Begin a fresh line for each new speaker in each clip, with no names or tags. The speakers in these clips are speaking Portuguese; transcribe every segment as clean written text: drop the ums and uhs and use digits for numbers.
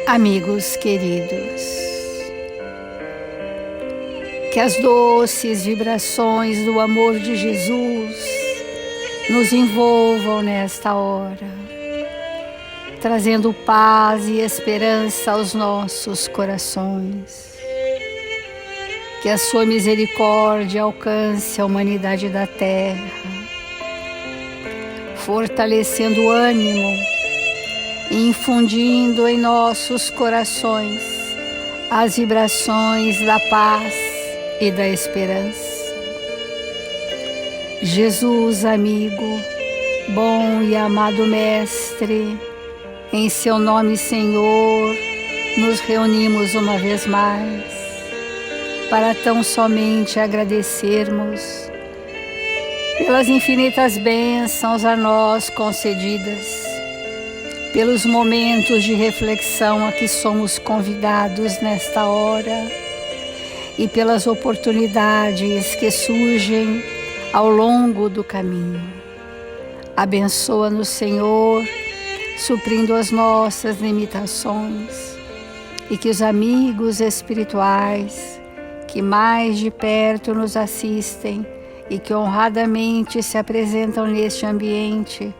Amigos queridos, que as doces vibrações do amor de Jesus nos envolvam nesta hora, trazendo paz e esperança aos nossos corações. Que a sua misericórdia alcance a humanidade da terra, fortalecendo o ânimo e infundindo em nossos corações as vibrações da paz e da esperança. Jesus, amigo, bom e amado Mestre, em seu nome, Senhor, nos reunimos uma vez mais para tão somente agradecermos pelas infinitas bênçãos a nós concedidas, pelos momentos de reflexão a que somos convidados nesta hora e pelas oportunidades que surgem ao longo do caminho. Abençoa-nos, Senhor, suprindo as nossas limitações, e que os amigos espirituais que mais de perto nos assistem e que honradamente se apresentam neste ambiente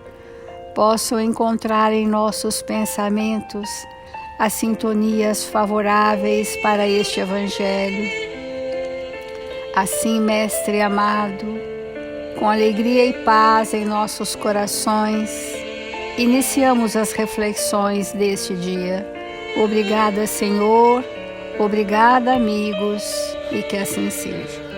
possam encontrar em nossos pensamentos as sintonias favoráveis para este Evangelho. Assim, Mestre amado, com alegria e paz em nossos corações, iniciamos as reflexões deste dia. Obrigada, Senhor, obrigada, amigos, e que assim seja.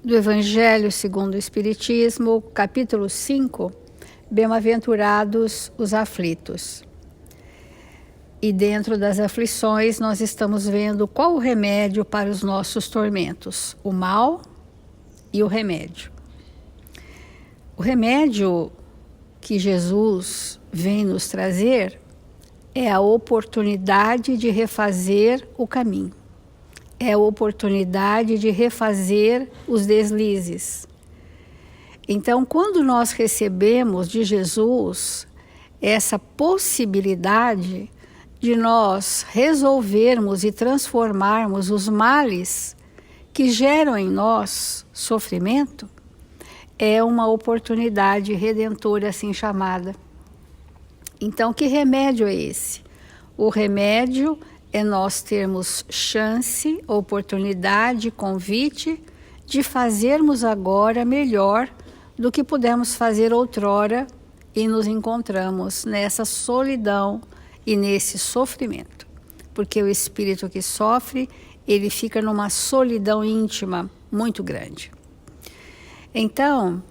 Do Evangelho segundo o Espiritismo, capítulo 5, Bem-aventurados os aflitos. E dentro das aflições nós estamos vendo qual o remédio para os nossos tormentos, o mal e o remédio. O remédio que Jesus vem nos trazer é a oportunidade de refazer o caminho. É a oportunidade de refazer os deslizes. Então, quando nós recebemos de Jesus essa possibilidade de nós resolvermos e transformarmos os males que geram em nós sofrimento, é uma oportunidade redentora assim chamada. Então, que remédio é esse? O remédio é nós termos chance, oportunidade, convite de fazermos agora melhor do que pudemos fazer outrora e nos encontramos nessa solidão e nesse sofrimento. Porque o espírito que sofre, ele fica numa solidão íntima muito grande. Então,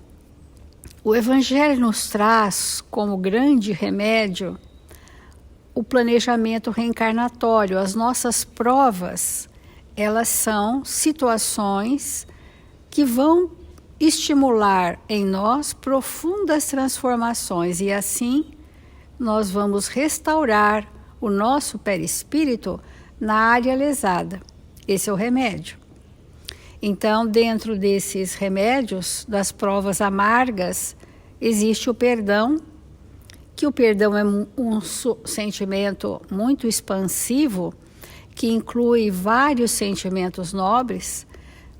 o Evangelho nos traz como grande remédio o planejamento reencarnatório. As nossas provas, elas são situações que vão estimular em nós profundas transformações e assim nós vamos restaurar o nosso perispírito na área lesada. Esse é o remédio. Então, dentro desses remédios, das provas amargas, existe o perdão, que o perdão é um sentimento muito expansivo, que inclui vários sentimentos nobres,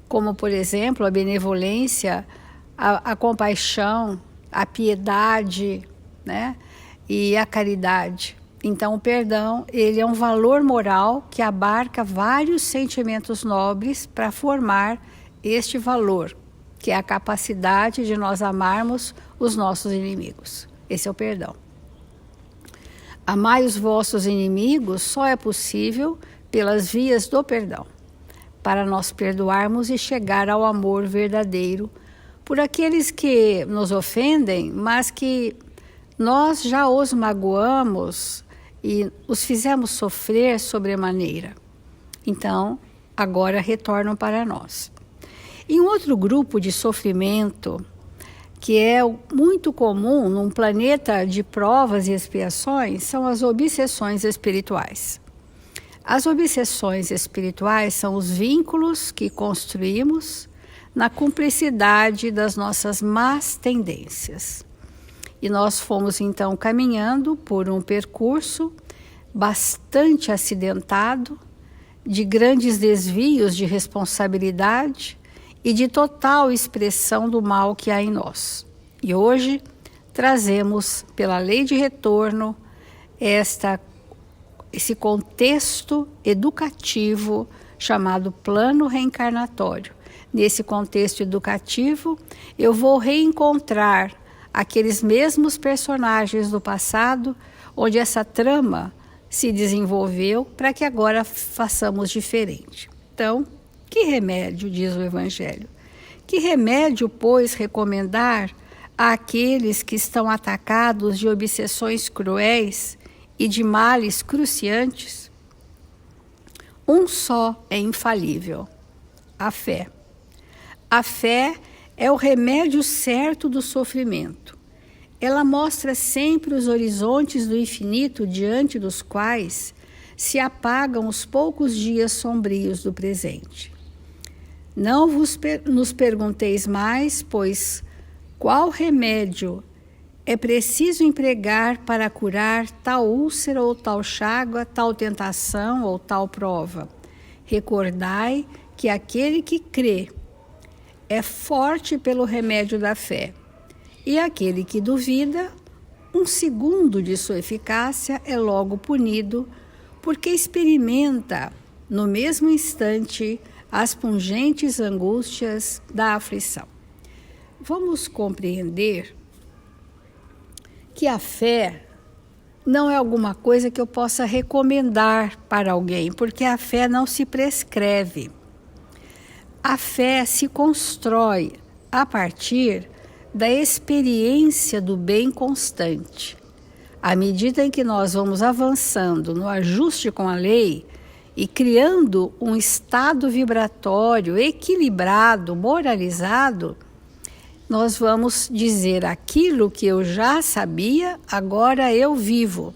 como, por exemplo, a benevolência, a compaixão, a piedade, né? E a caridade. Então, o perdão, ele é um valor moral que abarca vários sentimentos nobres para formar este valor, que é a capacidade de nós amarmos os nossos inimigos. Esse é o perdão. Amai os vossos inimigos só é possível pelas vias do perdão, para nós perdoarmos e chegar ao amor verdadeiro por aqueles que nos ofendem, mas que nós já os magoamos e os fizemos sofrer sobremaneira. Então, agora retornam para nós. E um outro grupo de sofrimento que é muito comum num planeta de provas e expiações são as obsessões espirituais. As obsessões espirituais são os vínculos que construímos na cumplicidade das nossas más tendências. E nós fomos então caminhando por um percurso bastante acidentado, de grandes desvios de responsabilidade e de total expressão do mal que há em nós. E hoje trazemos, pela lei de retorno, esse contexto educativo chamado plano reencarnatório. Nesse contexto educativo, eu vou reencontrar aqueles mesmos personagens do passado, onde essa trama se desenvolveu, para que agora façamos diferente. Então, que remédio, diz o Evangelho? Que remédio, pois, recomendar àqueles que estão atacados de obsessões cruéis e de males cruciantes? Um só é infalível: a fé. A fé é o remédio certo do sofrimento. Ela mostra sempre os horizontes do infinito diante dos quais se apagam os poucos dias sombrios do presente. Não nos pergunteis mais, pois, qual remédio é preciso empregar para curar tal úlcera ou tal chaga, tal tentação ou tal prova. Recordai que aquele que crê é forte pelo remédio da fé, e aquele que duvida, um segundo de sua eficácia é logo punido, porque experimenta, no mesmo instante, as pungentes angústias da aflição. Vamos compreender que a fé não é alguma coisa que eu possa recomendar para alguém, porque a fé não se prescreve. A fé se constrói a partir da experiência do bem constante. À medida em que nós vamos avançando no ajuste com a lei e criando um estado vibratório equilibrado, moralizado, nós vamos dizer: aquilo que eu já sabia, agora eu vivo,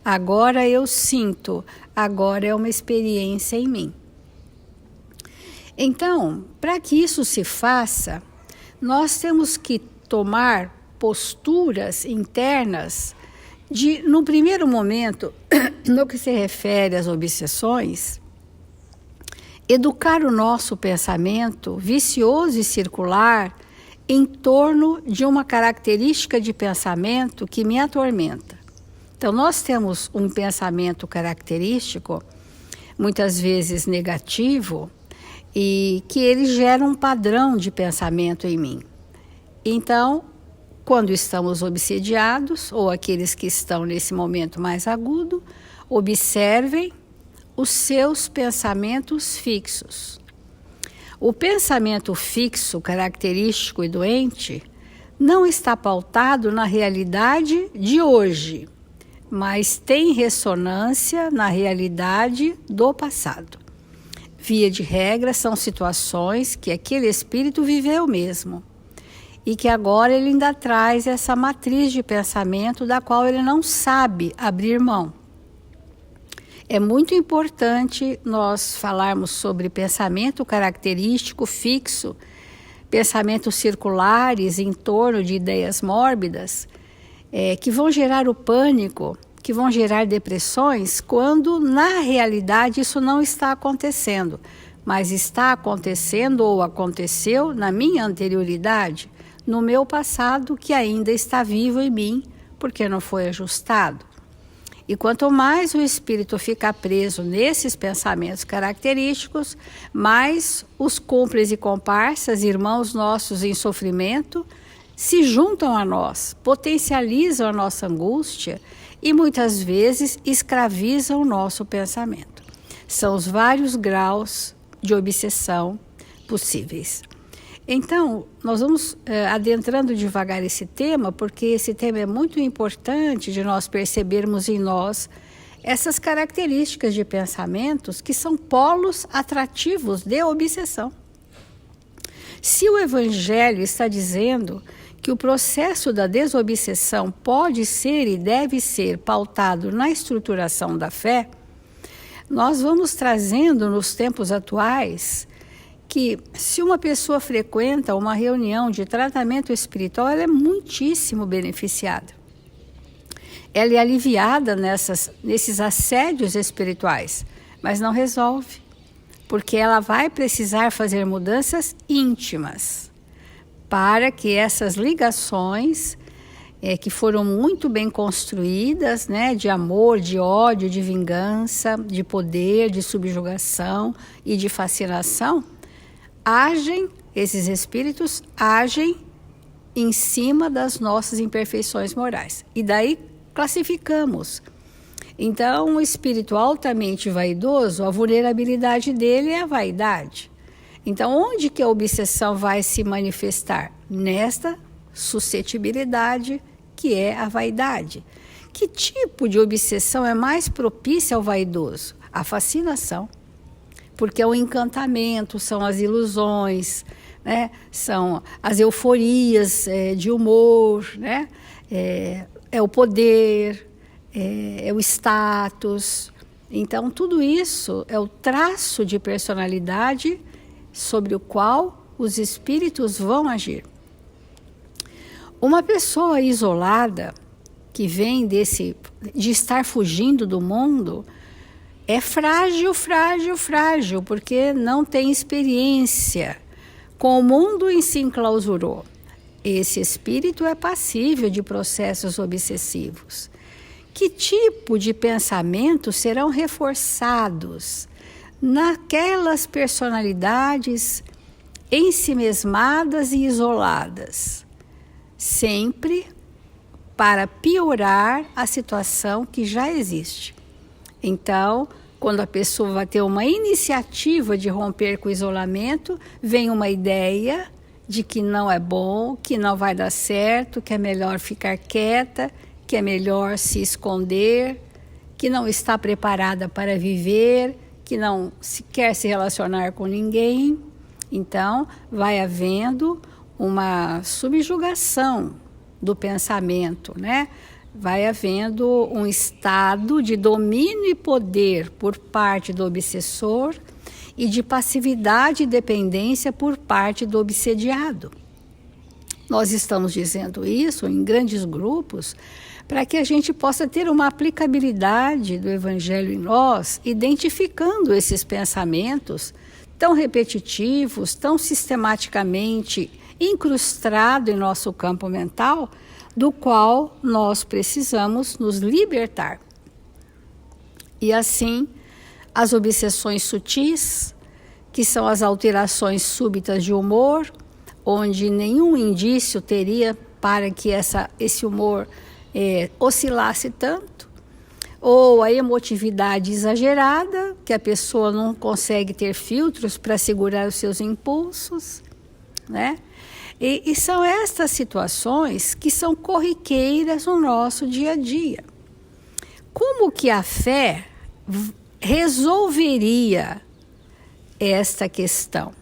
agora eu sinto, agora é uma experiência em mim. Então, para que isso se faça, nós temos que tomar posturas internas de, no primeiro momento, no que se refere às obsessões, educar o nosso pensamento vicioso e circular em torno de uma característica de pensamento que me atormenta. Então, nós temos um pensamento característico, muitas vezes negativo, e que ele gera um padrão de pensamento em mim. Então, quando estamos obsediados, ou aqueles que estão nesse momento mais agudo, observem os seus pensamentos fixos. O pensamento fixo, característico e doente, não está pautado na realidade de hoje, mas tem ressonância na realidade do passado. Via de regra, são situações que aquele espírito viveu mesmo, e que agora ele ainda traz essa matriz de pensamento da qual ele não sabe abrir mão. É muito importante nós falarmos sobre pensamento característico fixo, pensamentos circulares em torno de ideias mórbidas, que vão gerar o pânico, que vão gerar depressões, quando na realidade isso não está acontecendo, mas está acontecendo ou aconteceu na minha anterioridade, no meu passado, que ainda está vivo em mim, porque não foi ajustado. E quanto mais o espírito fica preso nesses pensamentos característicos, mais os cúmplices e comparsas, irmãos nossos em sofrimento, se juntam a nós, potencializam a nossa angústia e muitas vezes escravizam o nosso pensamento. São os vários graus de obsessão possíveis. Então, nós vamos adentrando devagar esse tema, porque esse tema é muito importante de nós percebermos em nós essas características de pensamentos que são polos atrativos de obsessão. Se o Evangelho está dizendo que o processo da desobsessão pode ser e deve ser pautado na estruturação da fé, nós vamos trazendo nos tempos atuais que se uma pessoa frequenta uma reunião de tratamento espiritual, ela é muitíssimo beneficiada. Ela é aliviada nesses assédios espirituais, mas não resolve, porque ela vai precisar fazer mudanças íntimas para que essas ligações que foram muito bem construídas, né, de amor, de ódio, de vingança, de poder, de subjugação e de fascinação, esses espíritos agem em cima das nossas imperfeições morais. E daí classificamos. Então, o espírito altamente vaidoso, a vulnerabilidade dele é a vaidade. Então, onde que a obsessão vai se manifestar? Nesta suscetibilidade que é a vaidade. Que tipo de obsessão é mais propícia ao vaidoso? A fascinação. Porque é o encantamento, são as ilusões, né? São as euforias de humor, né? É o poder, é o status. Então, tudo isso é o traço de personalidade sobre o qual os espíritos vão agir. Uma pessoa isolada, que vem de estar fugindo do mundo, é frágil, porque não tem experiência com o mundo em si enclausurou. Esse espírito é passível de processos obsessivos. Que tipo de pensamentos serão reforçados naquelas personalidades ensimesmadas e isoladas? Sempre para piorar a situação que já existe. Então, quando a pessoa vai ter uma iniciativa de romper com o isolamento, vem uma ideia de que não é bom, que não vai dar certo, que é melhor ficar quieta, que é melhor se esconder, que não está preparada para viver, que não quer se relacionar com ninguém. Então, vai havendo uma subjugação do pensamento, né? Vai havendo um estado de domínio e poder por parte do obsessor e de passividade e dependência por parte do obsediado. Nós estamos dizendo isso em grandes grupos para que a gente possa ter uma aplicabilidade do Evangelho em nós, identificando esses pensamentos tão repetitivos, tão sistematicamente incrustado em nosso campo mental, do qual nós precisamos nos libertar. E assim, as obsessões sutis, que são as alterações súbitas de humor, onde nenhum indício teria para que esse humor oscilasse tanto, ou a emotividade exagerada, que a pessoa não consegue ter filtros para segurar os seus impulsos, né? E são estas situações que são corriqueiras no nosso dia a dia. Como que a fé resolveria esta questão?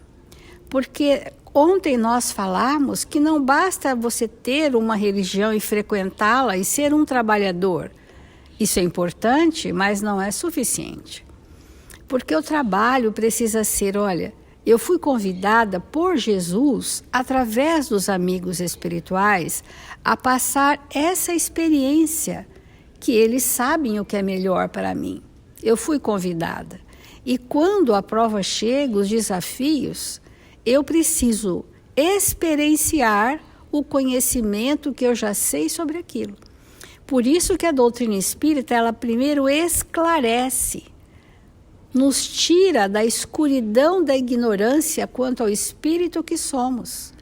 Porque ontem nós falamos que não basta você ter uma religião e frequentá-la e ser um trabalhador. Isso é importante, mas não é suficiente. Porque o trabalho precisa ser, olha, eu fui convidada por Jesus, através dos amigos espirituais, a passar essa experiência, que eles sabem o que é melhor para mim. Eu fui convidada. E quando a prova chega, os desafios, eu preciso experienciar o conhecimento que eu já sei sobre aquilo. Por isso que a doutrina espírita, ela primeiro esclarece, nos tira da escuridão da ignorância quanto ao espírito que somos.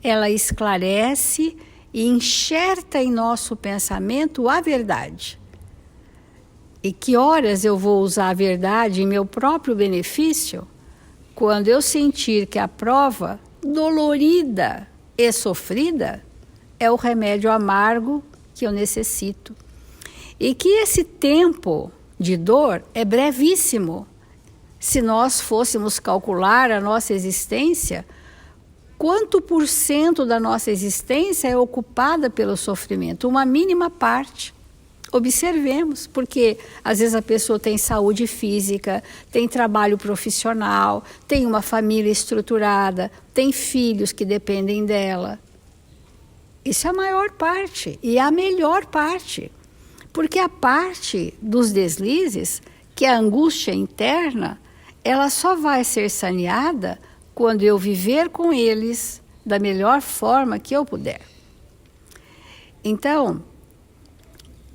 Ela esclarece e enxerta em nosso pensamento a verdade. E que horas eu vou usar a verdade em meu próprio benefício? Quando eu sentir que a prova dolorida e sofrida é o remédio amargo que eu necessito. E que esse tempo de dor é brevíssimo. Se nós fôssemos calcular a nossa existência, quanto por cento da nossa existência é ocupada pelo sofrimento? Uma mínima parte. observemos, porque às vezes a pessoa tem saúde física, tem trabalho profissional, tem uma família estruturada, tem filhos que dependem dela. Isso é a maior parte e a melhor parte, porque a parte dos deslizes, que é a angústia interna, ela só vai ser saneada quando eu viver com eles da melhor forma que eu puder. Então,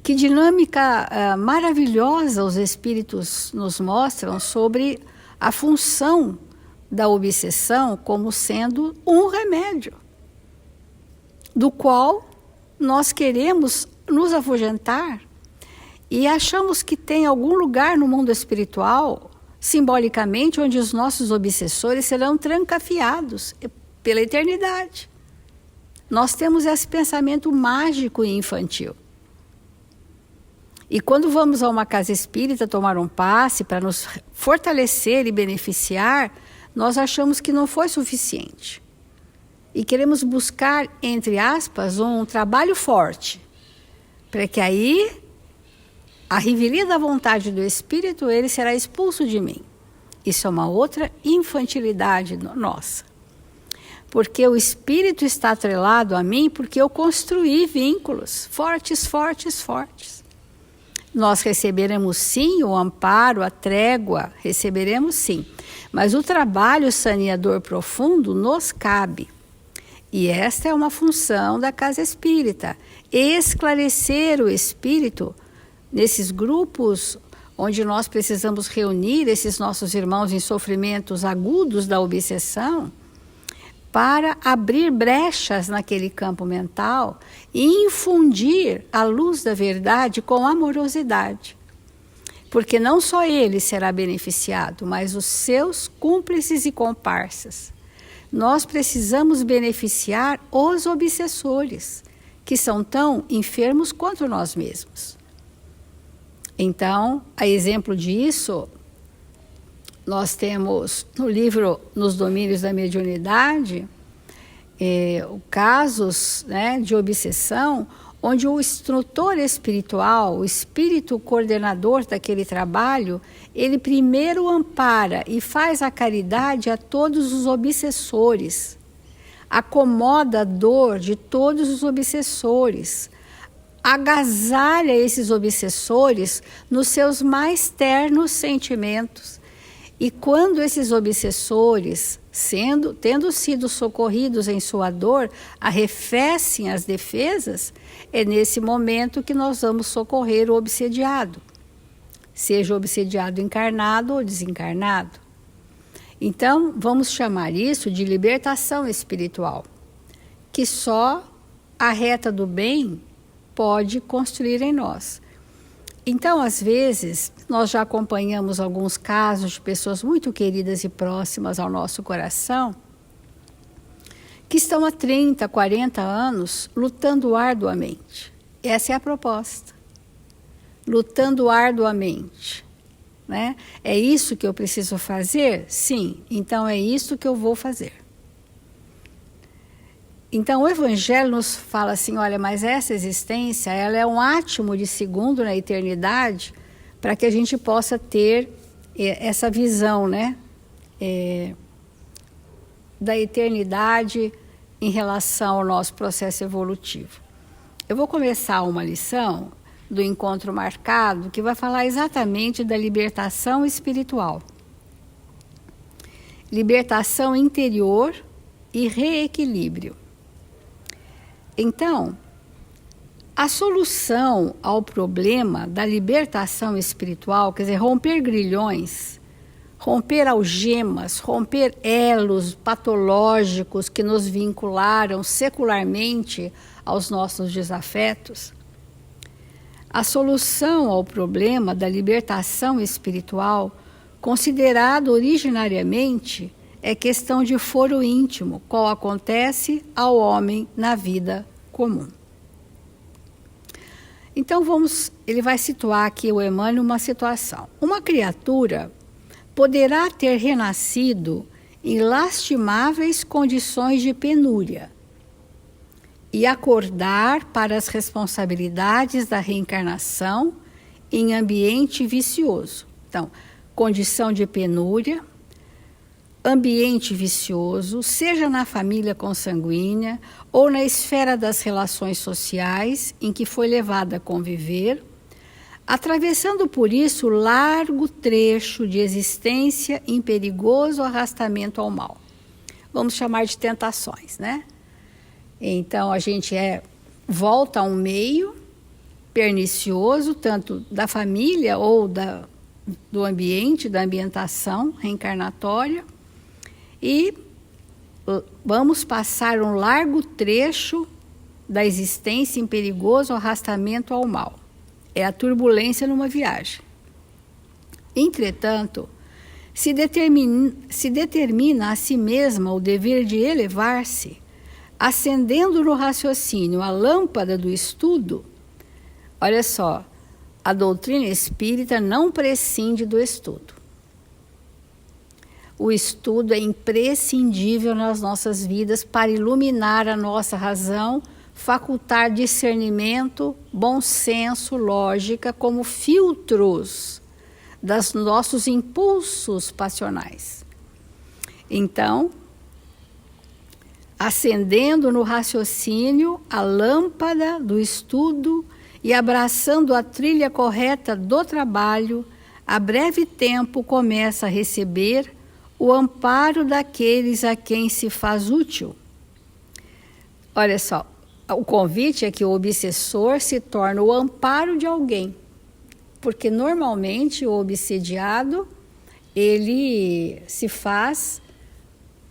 que dinâmica maravilhosa os espíritos nos mostram sobre a função da obsessão como sendo um remédio, do qual nós queremos nos afugentar e achamos que tem algum lugar no mundo espiritual, simbolicamente, onde os nossos obsessores serão trancafiados pela eternidade. Nós temos esse pensamento mágico e infantil. E quando vamos a uma casa espírita tomar um passe para nos fortalecer e beneficiar, nós achamos que não foi suficiente. E queremos buscar, entre aspas, um trabalho forte, para que aí, a revelia da vontade do Espírito, ele será expulso de mim. Isso é uma outra infantilidade nossa. Porque o Espírito está atrelado a mim porque eu construí vínculos fortes, fortes, fortes. Nós receberemos sim o amparo, a trégua, receberemos sim. Mas o trabalho saneador profundo nos cabe. E esta é uma função da casa espírita. Esclarecer o espírito nesses grupos onde nós precisamos reunir esses nossos irmãos em sofrimentos agudos da obsessão, para abrir brechas naquele campo mental e infundir a luz da verdade com amorosidade. Porque não só ele será beneficiado, mas os seus cúmplices e comparsas. Nós precisamos beneficiar os obsessores, que são tão enfermos quanto nós mesmos. Então, a exemplo disso, nós temos no livro Nos Domínios da Mediunidade, casos, né, de obsessão, onde o instrutor espiritual, o espírito coordenador daquele trabalho, ele primeiro ampara e faz a caridade a todos os obsessores, acomoda a dor de todos os obsessores, agasalha esses obsessores nos seus mais ternos sentimentos. E quando esses obsessores, tendo sido socorridos em sua dor, arrefecem as defesas, é nesse momento que nós vamos socorrer o obsediado, seja o obsediado encarnado ou desencarnado. Então, vamos chamar isso de libertação espiritual, que só a reta do bem pode construir em nós. Então, às vezes, nós já acompanhamos alguns casos de pessoas muito queridas e próximas ao nosso coração, que estão há 30, 40 anos lutando arduamente. Essa é a proposta. Lutando arduamente. Né? É isso que eu preciso fazer? Sim, então é isso que eu vou fazer. Então o Evangelho nos fala assim, olha, mas essa existência, ela é um átimo de segundo na eternidade, para que a gente possa ter essa visão, né, da eternidade em relação ao nosso processo evolutivo. Eu vou começar uma lição do Encontro Marcado, que vai falar exatamente da libertação espiritual. Libertação interior e reequilíbrio. Então, a solução ao problema da libertação espiritual, quer dizer, romper grilhões, romper algemas, romper elos patológicos que nos vincularam secularmente aos nossos desafetos, a solução ao problema da libertação espiritual, considerado originariamente, é questão de foro íntimo, qual acontece ao homem na vida comum. Então ele vai situar aqui o Emmanuel uma situação. Uma criatura poderá ter renascido em lastimáveis condições de penúria e acordar para as responsabilidades da reencarnação em ambiente vicioso. Então, condição de penúria, ambiente vicioso, seja na família consanguínea ou na esfera das relações sociais em que foi levada a conviver, atravessando por isso largo trecho de existência em perigoso arrastamento ao mal. Vamos chamar de tentações, né? Então, a gente volta a um meio pernicioso, tanto da família ou do ambiente, da ambientação reencarnatória, e vamos passar um largo trecho da existência em perigoso arrastamento ao mal. É a turbulência numa viagem. Entretanto, se determina a si mesma o dever de elevar-se, acendendo no raciocínio a lâmpada do estudo. Olha só, a doutrina espírita não prescinde do estudo. O estudo é imprescindível nas nossas vidas para iluminar a nossa razão, facultar discernimento, bom senso, lógica como filtros dos nossos impulsos passionais. Então, acendendo no raciocínio a lâmpada do estudo e abraçando a trilha correta do trabalho, a breve tempo começa a receber o amparo daqueles a quem se faz útil. Olha só, o convite é que o obsessor se torne o amparo de alguém, porque normalmente o obsediado, ele se faz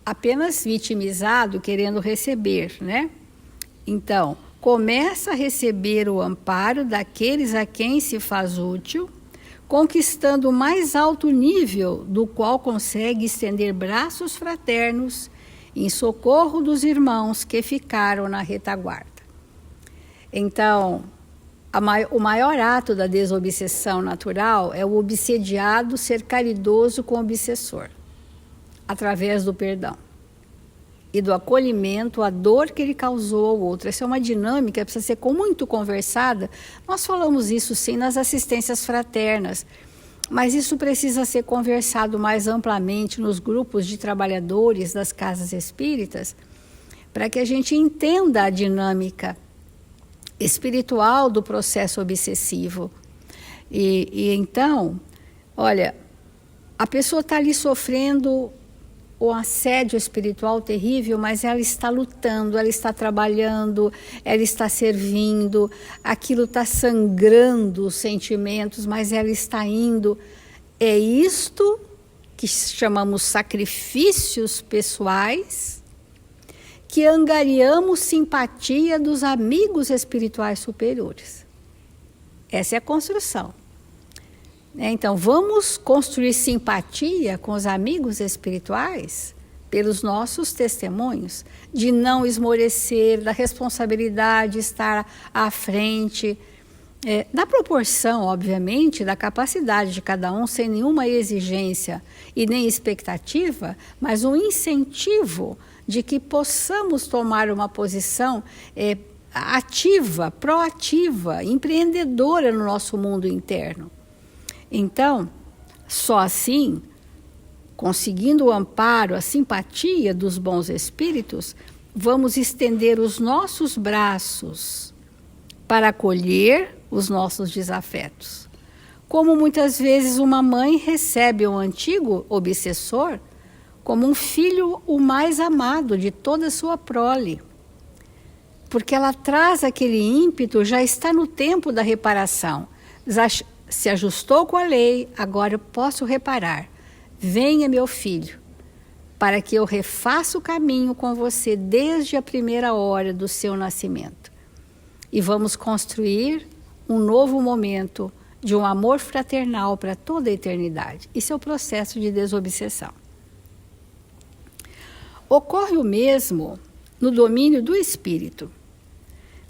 apenas vitimizado, querendo receber, né? Então, começa a receber o amparo daqueles a quem se faz útil, conquistando o mais alto nível do qual consegue estender braços fraternos em socorro dos irmãos que ficaram na retaguarda. Então, o maior ato da desobsessão natural é o obsediado ser caridoso com o obsessor, através do perdão e do acolhimento à dor que ele causou ao outro. Essa é uma dinâmica que precisa ser muito conversada. Nós falamos isso sim nas assistências fraternas, mas isso precisa ser conversado mais amplamente nos grupos de trabalhadores das casas espíritas, para que a gente entenda a dinâmica espiritual do processo obsessivo. E então, olha, a pessoa está ali sofrendo o assédio espiritual terrível, mas ela está lutando, ela está trabalhando, ela está servindo, aquilo está sangrando os sentimentos, mas ela está indo. É isto que chamamos sacrifícios pessoais, que angariamos simpatia dos amigos espirituais superiores. Essa é a construção. Então, vamos construir simpatia com os amigos espirituais pelos nossos testemunhos, de não esmorecer, da responsabilidade de estar à frente, da proporção, obviamente, da capacidade de cada um, sem nenhuma exigência e nem expectativa, mas um incentivo de que possamos tomar uma posição ativa, proativa, empreendedora no nosso mundo interno. Então, só assim, conseguindo o amparo, a simpatia dos bons espíritos, vamos estender os nossos braços para acolher os nossos desafetos. Como muitas vezes uma mãe recebe um antigo obsessor como um filho o mais amado de toda a sua prole, porque ela traz aquele ímpeto, já está no tempo da reparação, se ajustou com a lei, agora eu posso reparar. Venha, meu filho, para que eu refaça o caminho com você desde a primeira hora do seu nascimento. E vamos construir um novo momento de um amor fraternal para toda a eternidade. Isso é o processo de desobsessão. Ocorre o mesmo no domínio do espírito.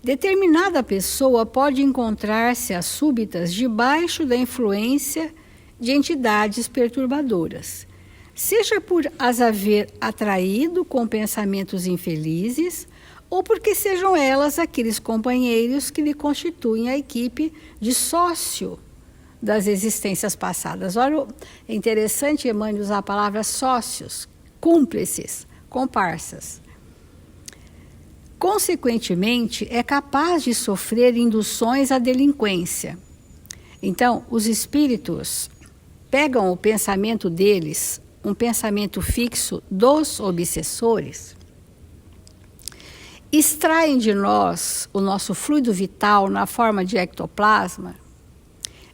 Determinada pessoa pode encontrar-se às súbitas debaixo da influência de entidades perturbadoras, seja por as haver atraído com pensamentos infelizes ou porque sejam elas aqueles companheiros que lhe constituem a equipe de sócio das existências passadas. Olha, é interessante Emmanuel usar a palavra sócios, cúmplices, comparsas. Consequentemente, é capaz de sofrer induções à delinquência. Então, os espíritos pegam o pensamento deles, um pensamento fixo dos obsessores, extraem de nós o nosso fluido vital na forma de ectoplasma,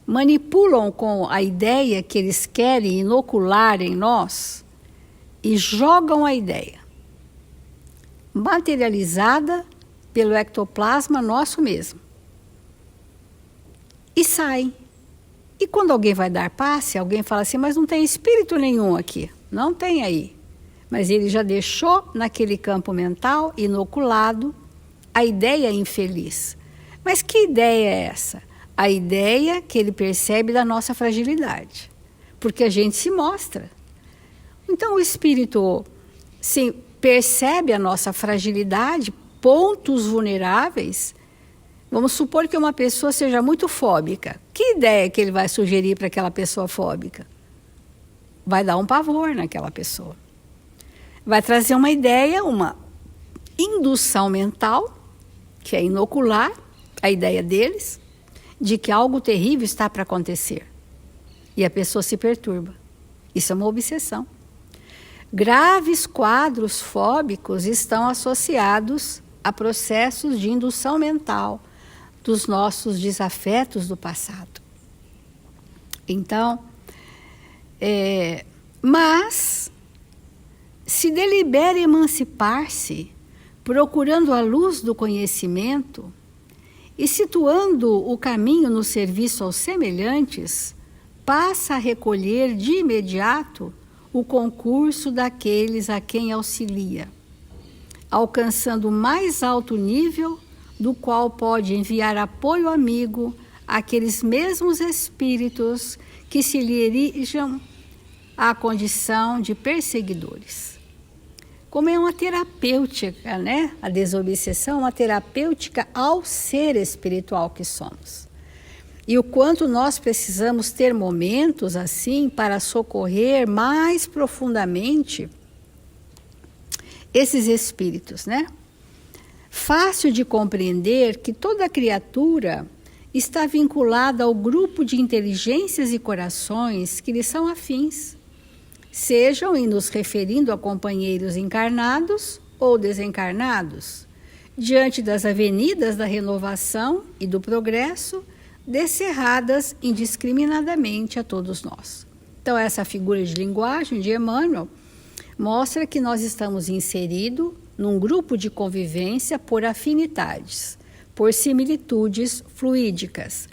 manipulam com a ideia que eles querem inocular em nós e jogam a ideia, materializada pelo ectoplasma nosso mesmo. E saem. E quando alguém vai dar passe, alguém fala assim, mas não tem espírito nenhum aqui. Não tem aí. Mas ele já deixou naquele campo mental, inoculado, a ideia infeliz. Mas que ideia é essa? A ideia que ele percebe da nossa fragilidade. Porque a gente se mostra. Então o espírito percebe a nossa fragilidade, pontos vulneráveis. Vamos supor que uma pessoa seja muito fóbica. Que ideia que ele vai sugerir para aquela pessoa fóbica? Vai dar um pavor naquela pessoa. Vai trazer uma ideia, uma indução mental, que é inocular a ideia deles, de que algo terrível está para acontecer. E a pessoa se perturba. Isso é uma obsessão. Graves quadros fóbicos estão associados a processos de indução mental dos nossos desafetos do passado. Então, mas se delibera emancipar-se, procurando a luz do conhecimento e situando o caminho no serviço aos semelhantes, passa a recolher de imediato o concurso daqueles a quem auxilia, alcançando o mais alto nível do qual pode enviar apoio amigo àqueles mesmos espíritos que se lhe erijam à condição de perseguidores. Como é uma terapêutica, né? A desobsessão é uma terapêutica ao ser espiritual que somos. E o quanto nós precisamos ter momentos assim para socorrer mais profundamente esses espíritos, né? Fácil de compreender que toda criatura está vinculada ao grupo de inteligências e corações que lhe são afins, sejam em nos referindo a companheiros encarnados ou desencarnados, diante das avenidas da renovação e do progresso, descerradas indiscriminadamente a todos nós. Então, essa figura de linguagem de Emmanuel mostra que nós estamos inseridos num grupo de convivência por afinidades, por similitudes fluídicas.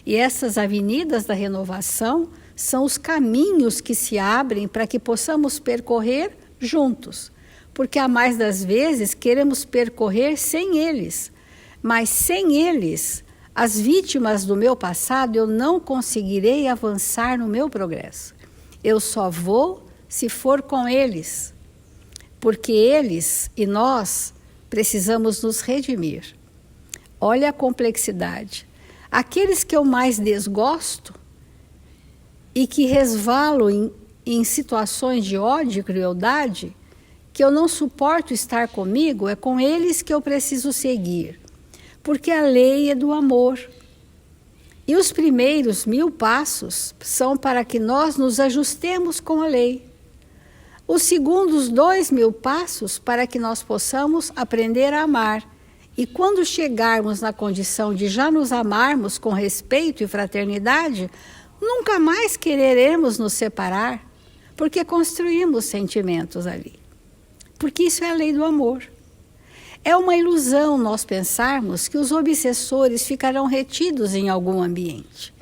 E essas avenidas da renovação são os caminhos que se abrem para que possamos percorrer juntos. Porque há mais das vezes queremos percorrer sem eles, mas sem eles, as vítimas do meu passado, eu não conseguirei avançar no meu progresso. Eu só vou se for com eles, porque eles e nós precisamos nos redimir. Olha a complexidade. Aqueles que eu mais desgosto e que resvalam em situações de ódio e crueldade, que eu não suporto estar comigo, é com eles que eu preciso seguir, porque a lei é do amor. E os primeiros 1000 passos são para que nós nos ajustemos com a lei. Os segundos 2000 passos para que nós possamos aprender a amar. E quando chegarmos na condição de já nos amarmos com respeito e fraternidade, nunca mais quereremos nos separar, porque construímos sentimentos ali. Porque isso é a lei do amor. É uma ilusão nós pensarmos que os obsessores ficarão retidos em algum ambiente.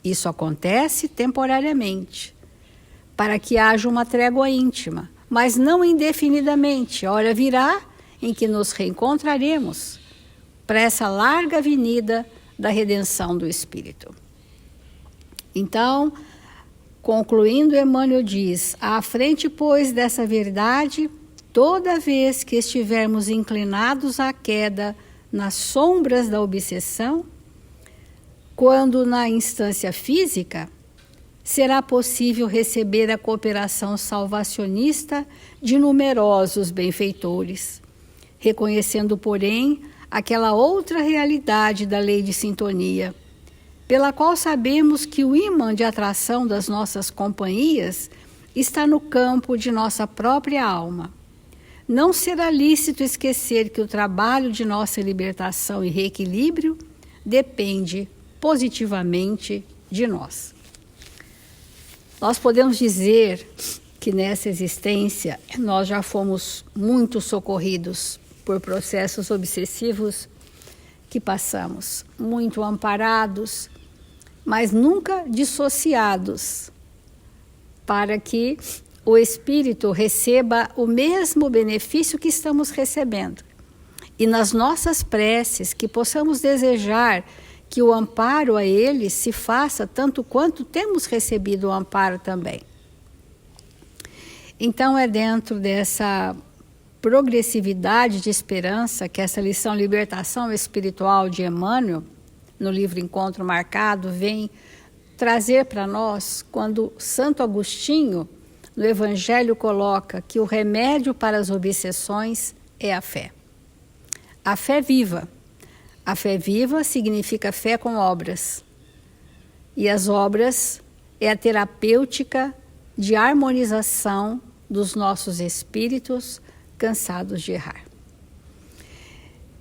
Isso acontece temporariamente, para que haja uma trégua íntima, mas não indefinidamente. A hora virá em que nos reencontraremos para essa larga avenida da redenção do Espírito. Então, concluindo, Emmanuel diz, à frente, pois, dessa verdade, toda vez que estivermos inclinados à queda nas sombras da obsessão, quando na instância física, será possível receber a cooperação salvacionista de numerosos benfeitores, reconhecendo, porém, aquela outra realidade da lei de sintonia, pela qual sabemos que o ímã de atração das nossas companhias está no campo de nossa própria alma. Não será lícito esquecer que o trabalho de nossa libertação e reequilíbrio depende positivamente de nós. Nós podemos dizer que nessa existência nós já fomos muito socorridos por processos obsessivos que passamos, muito amparados, mas nunca dissociados, para que o espírito receba o mesmo benefício que estamos recebendo. E nas nossas preces que possamos desejar que o amparo a ele se faça tanto quanto temos recebido o amparo também. Então é dentro dessa progressividade de esperança que essa lição Libertação Espiritual de Emmanuel, no livro Encontro Marcado, vem trazer para nós, quando Santo Agostinho, no Evangelho, coloca que o remédio para as obsessões é a fé. A fé viva. A fé viva significa fé com obras. E as obras é a terapêutica de harmonização dos nossos espíritos cansados de errar.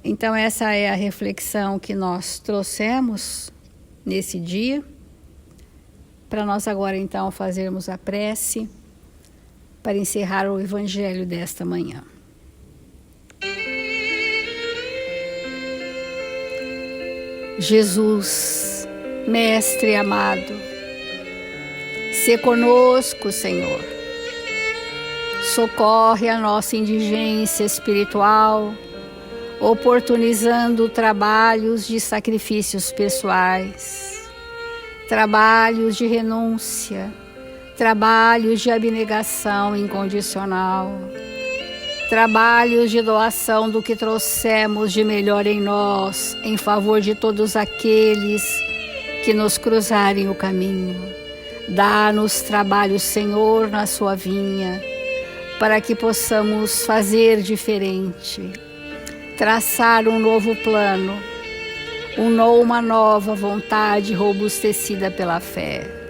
Então essa é a reflexão que nós trouxemos nesse dia, para nós agora então fazermos a prece para encerrar o Evangelho desta manhã. Jesus, Mestre amado, sê conosco, Senhor. Socorre a nossa indigência espiritual, oportunizando trabalhos de sacrifícios pessoais, trabalhos de renúncia, trabalhos de abnegação incondicional, trabalhos de doação do que trouxemos de melhor em nós, em favor de todos aqueles que nos cruzarem o caminho. Dá-nos trabalho, Senhor, na sua vinha, para que possamos fazer diferente, traçar um novo plano, uma nova vontade robustecida pela fé.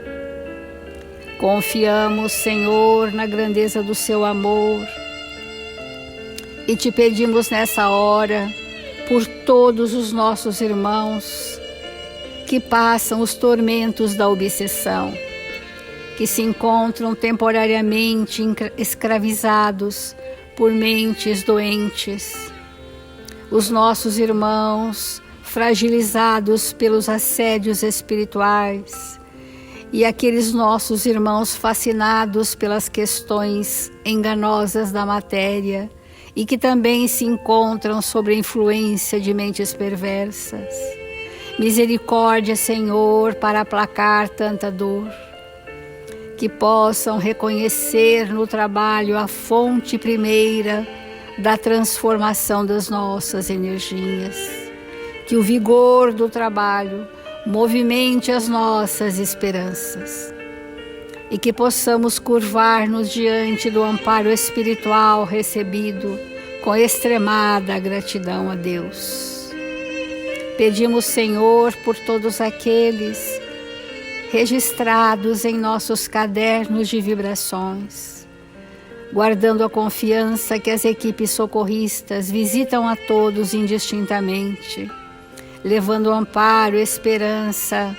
Confiamos, Senhor, na grandeza do seu amor e te pedimos nessa hora por todos os nossos irmãos que passam os tormentos da obsessão, que se encontram temporariamente escravizados por mentes doentes, os nossos irmãos fragilizados pelos assédios espirituais e aqueles nossos irmãos fascinados pelas questões enganosas da matéria e que também se encontram sob a influência de mentes perversas. Misericórdia, Senhor, para aplacar tanta dor. Que possam reconhecer no trabalho a fonte primeira da transformação das nossas energias. Que o vigor do trabalho movimente as nossas esperanças. E que possamos curvar-nos diante do amparo espiritual recebido com extremada gratidão a Deus. Pedimos, Senhor, por todos aqueles registrados em nossos cadernos de vibrações, guardando a confiança que as equipes socorristas visitam a todos indistintamente, levando amparo e esperança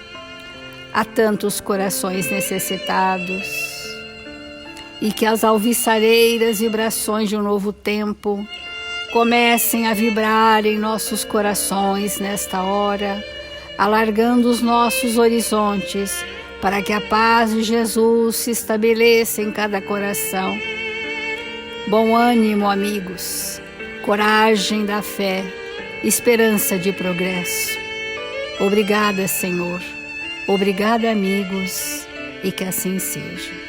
a tantos corações necessitados, e que as alvissareiras vibrações de um novo tempo comecem a vibrar em nossos corações nesta hora, alargando os nossos horizontes, para que a paz de Jesus se estabeleça em cada coração. Bom ânimo, amigos, coragem da fé, esperança de progresso. Obrigada, Senhor. Obrigada, amigos, e que assim seja.